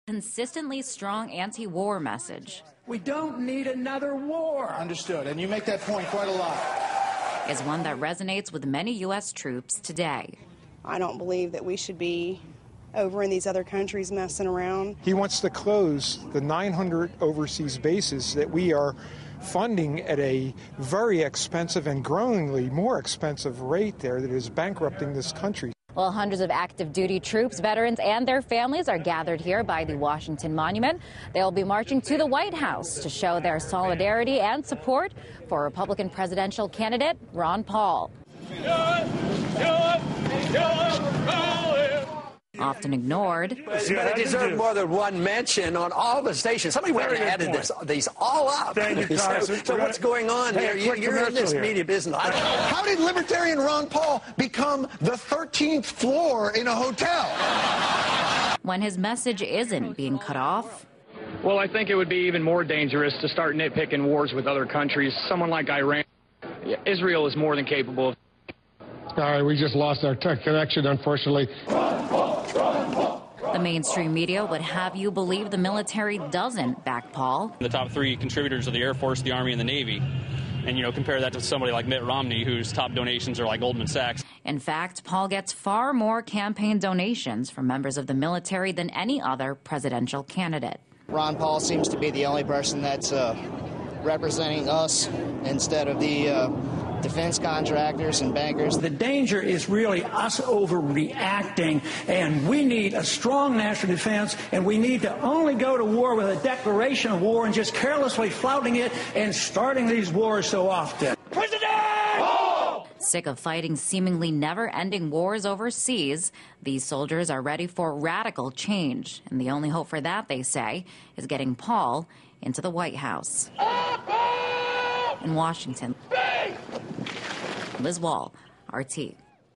Consistently strong anti-war message. We don't need another war. Understood, and you make that point quite a lot. Is one that resonates with many U.S. troops today. I don't believe that we should be over in these other countries messing around. He wants to close the 900 overseas bases that we are funding at a very expensive and growingly more expensive rate there that is bankrupting this country. Well, hundreds of active duty troops, veterans, and their families are gathered here by the Washington Monument. They'll be marching to the White House to show their solidarity and support for Republican presidential candidate Ron Paul. Often ignored. But it deserved more than one mention on all the stations. Somebody went and added these all up. Thank you, so what's going on here? You're in this media business. How did Libertarian Ron Paul become the 13th floor in a hotel? When his message isn't being cut off. Well, I think it would be even more dangerous to start nitpicking wars with other countries. Someone like Iran, Israel is more than capable of. All right, we just lost our tech connection, unfortunately. The mainstream media would have you believe the military doesn't back Paul. The top three contributors are the Air Force, the Army, and the Navy. And, compare that to somebody like Mitt Romney, whose top donations are like Goldman Sachs. In fact, Paul gets far more campaign donations from members of the military than any other presidential candidate. Ron Paul seems to be the only person that's representing us instead of the defense contractors and bankers. The danger is really us overreacting, and we need a strong national defense, and we need to only go to war with a declaration of war and just carelessly flouting it and starting these wars so often. President! Oh! Sick of fighting seemingly never-ending wars overseas, these soldiers are ready for radical change. And the only hope for that, they say, is getting Paul into the White House. In Washington, Liz Wall, RT.